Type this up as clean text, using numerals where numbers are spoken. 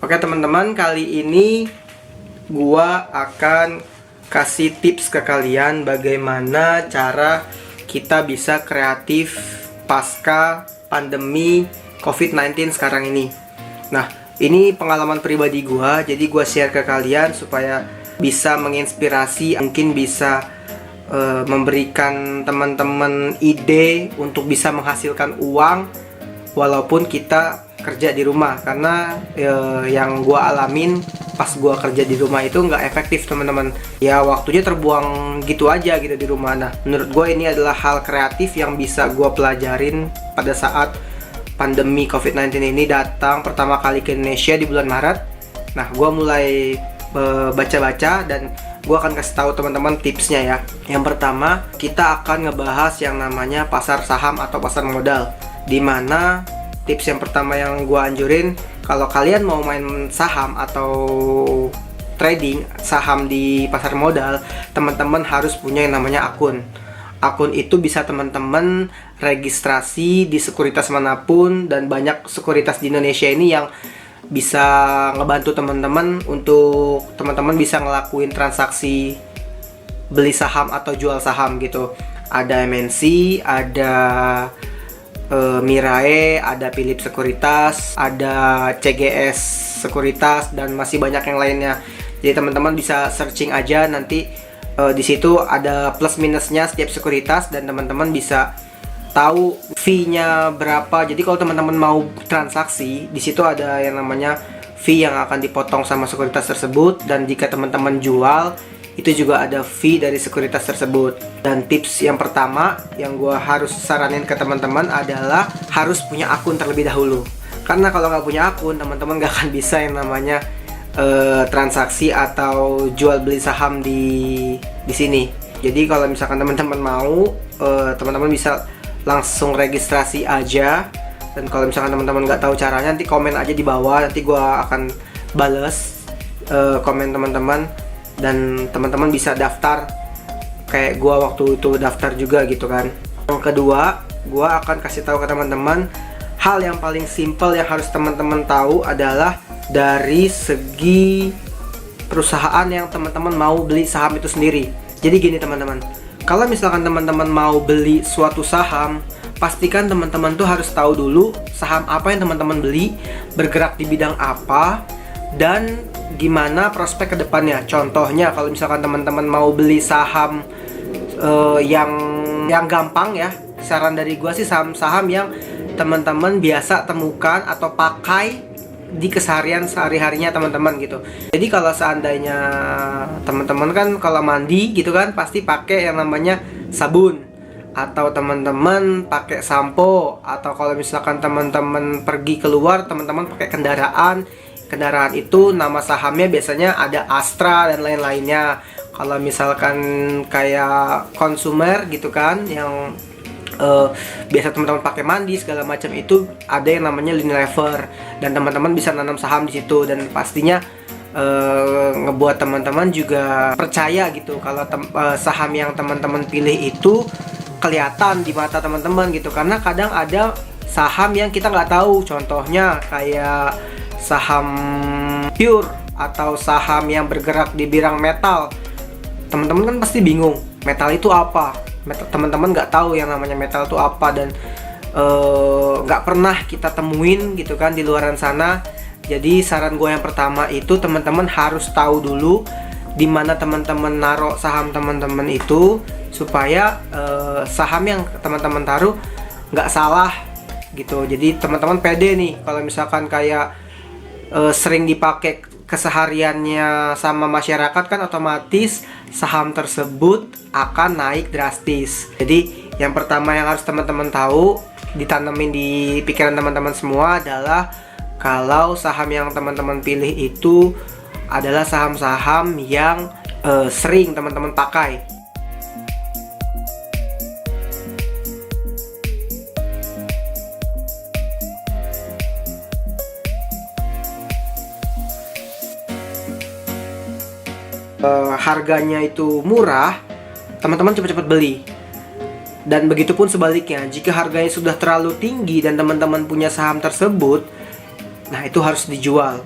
Oke teman-teman, kali ini gua akan kasih tips ke kalian bagaimana cara kita bisa kreatif pasca pandemi COVID-19 sekarang ini. Nah, ini pengalaman pribadi gua, jadi gua share ke kalian supaya bisa menginspirasi, mungkin bisa memberikan teman-teman ide untuk bisa menghasilkan uang walaupun kita kerja di rumah. Karena yang gua alamin pas gua kerja di rumah itu nggak efektif teman-teman. Ya waktunya terbuang gitu aja gitu di rumah. Nah, menurut gua ini adalah hal kreatif yang bisa gua pelajarin pada saat pandemi COVID-19 ini datang pertama kali ke Indonesia di bulan Maret. Nah, gua mulai baca-baca dan gue akan kasih tahu teman-teman tipsnya ya. Yang pertama, kita akan ngebahas yang namanya pasar saham atau pasar modal. Dimana tips yang pertama yang gue anjurin, kalau kalian mau main saham atau trading saham di pasar modal, teman-teman harus punya yang namanya akun. Akun itu bisa teman-teman registrasi di sekuritas manapun, dan banyak sekuritas di Indonesia ini yang bisa ngebantu teman-teman untuk teman-teman bisa ngelakuin transaksi beli saham atau jual saham gitu. Ada MNC, ada Mirae, ada Phillip Sekuritas, ada CGS Sekuritas, dan masih banyak yang lainnya. Jadi teman-teman bisa searching aja, nanti di situ ada plus minusnya setiap sekuritas dan teman-teman bisa tahu fee-nya berapa. Jadi kalau teman-teman mau transaksi, di situ ada yang namanya fee yang akan dipotong sama sekuritas tersebut, dan jika teman-teman jual, itu juga ada fee dari sekuritas tersebut. Dan tips yang pertama yang gue harus saranin ke teman-teman adalah harus punya akun terlebih dahulu. Karena kalau nggak punya akun, teman-teman nggak akan bisa yang namanya transaksi atau jual beli saham di sini. Jadi kalau misalkan teman-teman mau, teman-teman bisa langsung registrasi aja. Dan kalau misalkan teman-teman nggak tahu caranya, nanti komen aja di bawah, nanti gue akan bales komen teman-teman, dan teman-teman bisa daftar kayak gue waktu itu daftar juga gitu kan. Yang kedua, gue akan kasih tahu ke teman-teman hal yang paling simple yang harus teman-teman tahu adalah dari segi perusahaan yang teman-teman mau beli saham itu sendiri. Jadi gini teman-teman, kalau misalkan teman-teman mau beli suatu saham, pastikan teman-teman tuh harus tahu dulu saham apa yang teman-teman beli, bergerak di bidang apa, dan gimana prospek ke depannya. Contohnya kalau misalkan teman-teman mau beli saham yang gampang ya, saran dari gua sih saham-saham yang teman-teman biasa temukan atau pakai di keseharian sehari-harinya teman-teman gitu. Jadi kalau seandainya teman-teman kan kalau mandi gitu kan pasti pakai yang namanya sabun, atau teman-teman pakai sampo, atau kalau misalkan teman-teman pergi keluar, teman-teman pakai kendaraan itu nama sahamnya biasanya ada Astra dan lain-lainnya. Kalau misalkan kayak konsumer gitu kan, yang biasa teman-teman pakai mandi segala macam, itu ada yang namanya Unilever, dan teman-teman bisa nanam saham di situ. Dan pastinya ngebuat teman-teman juga percaya gitu kalau saham yang teman-teman pilih itu kelihatan di mata teman-teman gitu. Karena kadang ada saham yang kita nggak tahu, contohnya kayak saham pure atau saham yang bergerak di bidang metal. Teman-teman kan pasti bingung, metal itu apa? Teman-teman nggak tahu yang namanya metal itu apa, dan nggak pernah kita temuin gitu kan di luaran sana. Jadi saran gue yang pertama itu teman-teman harus tahu dulu di mana teman-teman naruh saham teman-teman itu, supaya saham yang teman-teman taruh nggak salah gitu. Jadi teman-teman pede nih kalau misalkan kayak sering dipakai kesehariannya sama masyarakat, kan otomatis saham tersebut akan naik drastis. Jadi yang pertama yang harus teman-teman tahu, ditanemin di pikiran teman-teman semua adalah kalau saham yang teman-teman pilih itu adalah saham-saham yang sering teman-teman pakai. Harganya itu murah, teman-teman cepat-cepat beli. Dan begitupun sebaliknya, jika harganya sudah terlalu tinggi dan teman-teman punya saham tersebut, nah itu harus dijual.